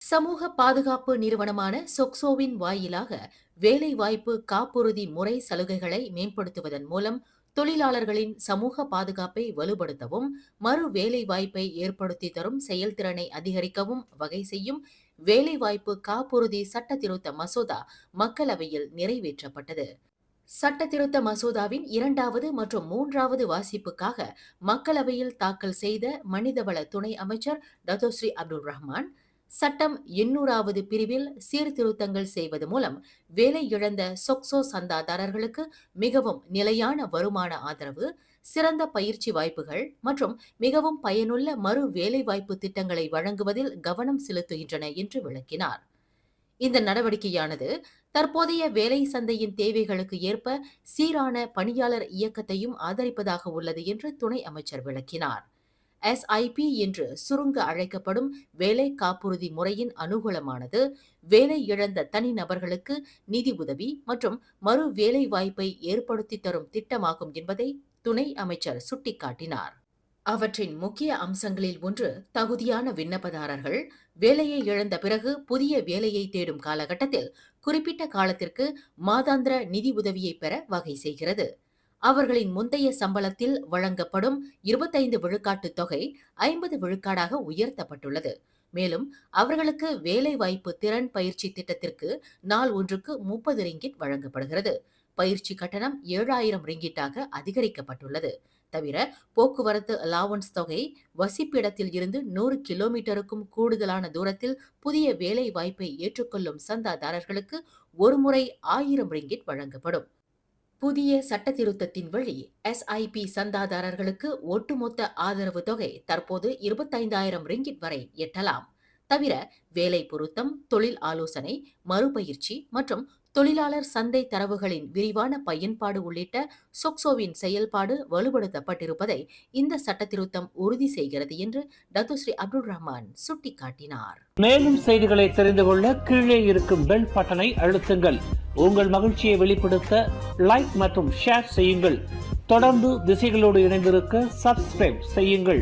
சமூக பாதுகாப்பு நிறுவனமான சொக்சோவின் வாயிலாக வேலைவாய்ப்பு காப்புறுதி முறை சலுகைகளை மேம்படுத்துவதன் மூலம் தொழிலாளர்களின் சமூக பாதுகாப்பை வலுப்படுத்தவும் மறு வேலைவாய்ப்பை ஏற்படுத்தி தரும் செயல்திறனை அதிகரிக்கவும் வகை செய்யும் வேலைவாய்ப்பு காப்புறுதி சட்ட திருத்த மசோதா மக்களவையில் நிறைவேற்றப்பட்டது. சட்ட திருத்த மசோதாவின் இரண்டாவது மற்றும் மூன்றாவது வாசிப்புக்காக மக்களவையில் தாக்கல் செய்த மனிதவள துணை அமைச்சர் டத்தோஸ்ரீ அப்துல் ரஹ்மான், சட்டம் 800வது பிரிவில் சீர்திருத்தங்கள் செய்வது மூலம் வேலை இழந்த சொக்சோ சந்தாதாரர்களுக்கு மிகவும் நிலையான வருமான ஆதரவு, சிறந்த பயிற்சி வாய்ப்புகள் மற்றும் மிகவும் பயனுள்ள மறு வேலைவாய்ப்பு திட்டங்களை வழங்குவதில் கவனம் செலுத்துகின்றன என்று விளக்கினார். இந்த நடவடிக்கையானது தற்போதைய வேலை சந்தையின் தேவைகளுக்கு ஏற்ப சீரான பணியாளர் இயக்கத்தையும் ஆதரிப்பதாக உள்ளது என்று துணை அமைச்சர் விளக்கினார். எஸ்ஐபி என்று சுருங்க அழைக்கப்படும் வேலை காப்புறுதி முறையின் அனுகூலமானது வேலை இழந்த தனிநபர்களுக்கு நிதி உதவி மற்றும் மறு வேலை வாய்ப்பை ஏற்படுத்தி தரும் திட்டமாகும் என்பதை துணை அமைச்சர் சுட்டிக்காட்டினார். அவற்றின் முக்கிய அம்சங்களில் ஒன்று, தகுதியான விண்ணப்பதாரர்கள் வேலையை இழந்த பிறகு புதிய வேலையை தேடும் காலகட்டத்தில் குறிப்பிட்ட காலத்திற்கு மாதாந்திர நிதி உதவியை பெற வகை செய்கிறது. அவர்களின் முந்தைய சம்பளத்தில் வழங்கப்படும் 25 விழுக்காட்டு தொகை 50 விழுக்காடாக உயர்த்தப்பட்டுள்ளது. மேலும் அவர்களுக்கு வேலைவாய்ப்பு திறன் பயிற்சி திட்டத்திற்கு நாள் ஒன்றுக்கு 30 ரிங்கிட் வழங்கப்படுகிறது. பயிற்சி கட்டணம் 7000 ரிங்கிட்டாக அதிகரிக்கப்பட்டுள்ளது. தவிர போக்குவரத்து அலாவன்ஸ் தொகை, வசிப்பிடத்தில் இருந்து 100 கிலோமீட்டருக்கும் கூடுதலான தூரத்தில் புதிய வேலை வாய்ப்பை ஏற்றுக்கொள்ளும் சந்தாதாரர்களுக்கு ஒருமுறை 1000 ரிங்கிட் வழங்கப்படும். புதிய சட்ட திருத்தத்தின் வழி எஸ்ஐபி சந்தாதாரர்களுக்கு ஒட்டுமொத்த ஆதரவு தொகை தற்போது 25,000 ரிங்கிட் வரை எட்டலாம். தவிர வேலை பொருத்தம், தொழில் ஆலோசனை, மறுபயிற்சி மற்றும் தொழிலாளர் சந்தை தரவுகளின் விரிவான பயன்பாடு உள்ளிட்ட சொக்சோவின் செயல்பாடு வலுப்படுத்தப்பட்டிருப்பதை இந்த சட்டத்திருத்தம் உறுதி செய்கிறது என்று டத்தோஸ்ரீ அப்துல் ரஹ்மான் சுட்டிக்காட்டினார். மேலும் செய்திகளை தெரிந்து கொள்ள கீழே இருக்கும் பெல் பட்டனை அழுத்துங்கள். உங்கள் மகிழ்ச்சியை வெளிப்படுத்த லைக் மற்றும் ஷேர் செய்யுங்கள். தொடர்ந்து திசைகளோடு இணைந்திருக்க சப்ஸ்கிரைப் செய்யுங்கள்.